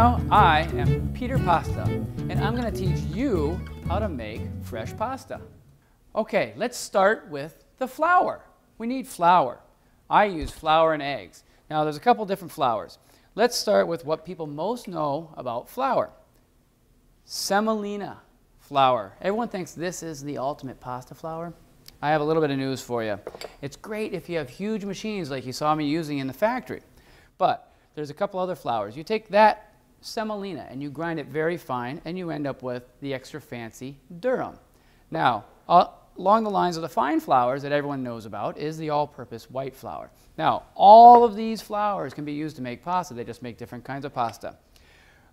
now, I am Peter Pasta, and I'm going to teach you how to make fresh pasta. Okay, let's start with the flour. We need flour. I use flour and eggs. Now, there's a couple different flours. Let's start with what people most know about flour. Semolina flour. Everyone thinks this is the ultimate pasta flour. I have a little bit of news for you. It's great if you have huge machines like you saw me using in the factory. But there's a couple other flours. You take that semolina and you grind it very fine and you end up with the extra fancy durum. Now, along the lines of the fine flours that everyone knows about is the all-purpose white flour. Now, all of these flours can be used to make pasta. They just make different kinds of pasta.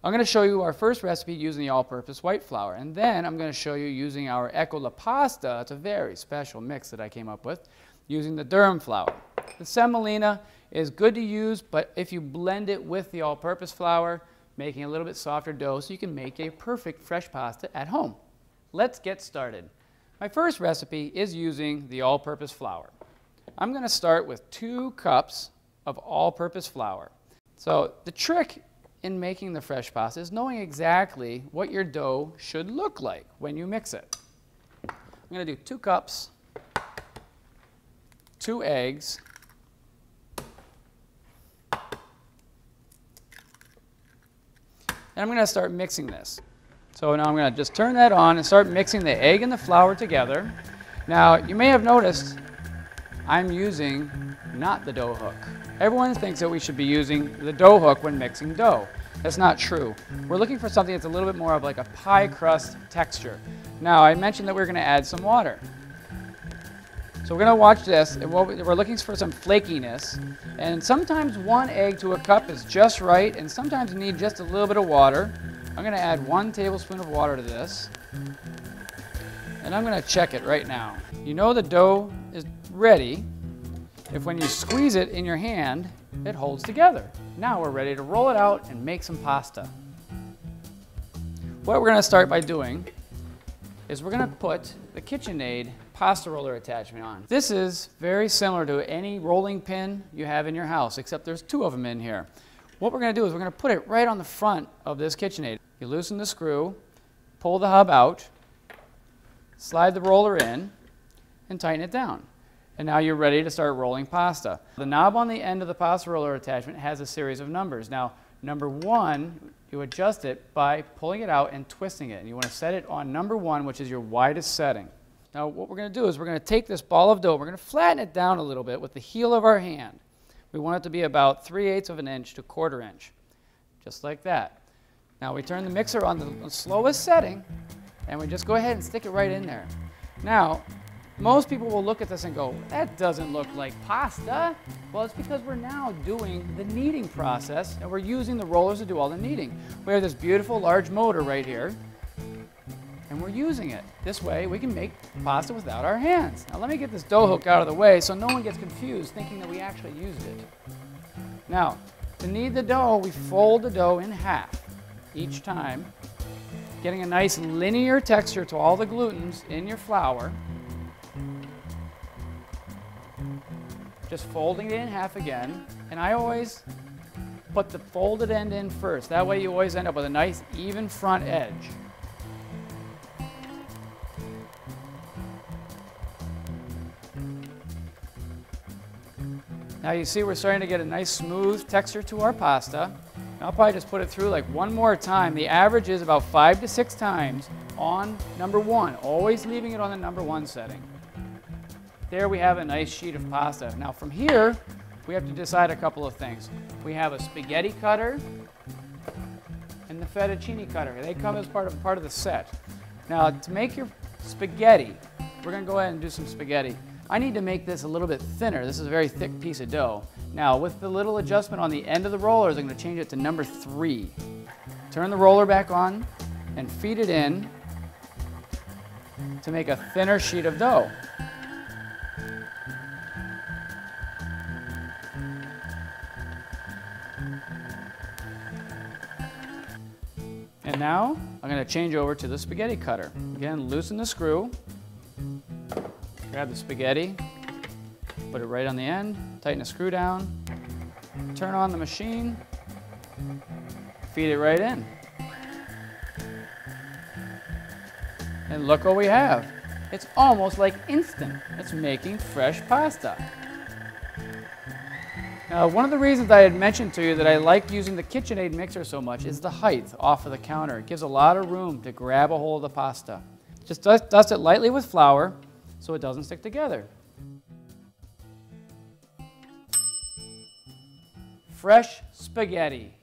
I'm going to show you our first recipe using the all-purpose white flour, and then I'm going to show you using our Ecco La Pasta. It's a very special mix that I came up with, using the durum flour. The semolina is good to use, but if you blend it with the all-purpose flour, making a little bit softer dough so you can make a perfect fresh pasta at home. Let's get started. My first recipe is using the all-purpose flour. I'm going to start with 2 cups of all-purpose flour. So the trick in making the fresh pasta is knowing exactly what your dough should look like when you mix it. I'm going to do 2 cups, 2 eggs, and I'm going to start mixing this. So now I'm going to just turn that on and start mixing the egg and the flour together. Now, you may have noticed I'm using not the dough hook. Everyone thinks that we should be using the dough hook when mixing dough. That's not true. We're looking for something that's a little bit more of like a pie crust texture. Now, I mentioned that we're going to add some water. So we're going to watch this, and we're looking for some flakiness. And sometimes 1 egg to a cup is just right, and sometimes you need just a little bit of water. I'm going to add 1 tablespoon of water to this. And I'm going to check it right now. You know the dough is ready if when you squeeze it in your hand, it holds together. Now we're ready to roll it out and make some pasta. What we're going to start by doing is we're going to put the KitchenAid pasta roller attachment on. This is very similar to any rolling pin you have in your house, except there's 2 of them in here. What we're going to do is we're going to put it right on the front of this KitchenAid. You loosen the screw, pull the hub out, slide the roller in, and tighten it down. And now you're ready to start rolling pasta. The knob on the end of the pasta roller attachment has a series of numbers. Now, number 1, you adjust it by pulling it out and twisting it. And you want to set it on number 1, which is your widest setting. Now, what we're going to do is we're going to take this ball of dough, we're going to flatten it down a little bit with the heel of our hand. We want it to be about 3/8 of an inch to 1/4 inch, just like that. Now, we turn the mixer on the slowest setting, and we just go ahead and stick it right in there. Now, most people will look at this and go, that doesn't look like pasta. Well, it's because we're now doing the kneading process, and we're using the rollers to do all the kneading. We have this beautiful large motor right here, and we're using it. This way, we can make pasta without our hands. Now, let me get this dough hook out of the way so no one gets confused thinking that we actually used it. Now, to knead the dough, we fold the dough in half each time, getting a nice linear texture to all the glutens in your flour. Just folding it in half again, and I always put the folded end in first. That way you always end up with a nice even front edge. Now you see we're starting to get a nice smooth texture to our pasta. I'll probably just put it through like 1 more time. The average is about 5 to 6 times on number 1, always leaving it on the number 1 setting. There we have a nice sheet of pasta. Now from here, we have to decide a couple of things. We have a spaghetti cutter and the fettuccine cutter. They come as part of the set. Now to make your spaghetti, we're going to go ahead and do some spaghetti. I need to make this a little bit thinner. This is a very thick piece of dough. Now with the little adjustment on the end of the rollers, I'm going to change it to number 3. Turn the roller back on and feed it in to make a thinner sheet of dough. And now I'm going to change over to the spaghetti cutter. Again, loosen the screw, grab the spaghetti, put it right on the end, tighten the screw down, turn on the machine, feed it right in. And look what we have. It's almost like instant. It's making fresh pasta. Now, one of the reasons I had mentioned to you that I like using the KitchenAid mixer so much is the height off of the counter. It gives a lot of room to grab a hold of the pasta. Just dust it lightly with flour so it doesn't stick together. Fresh spaghetti.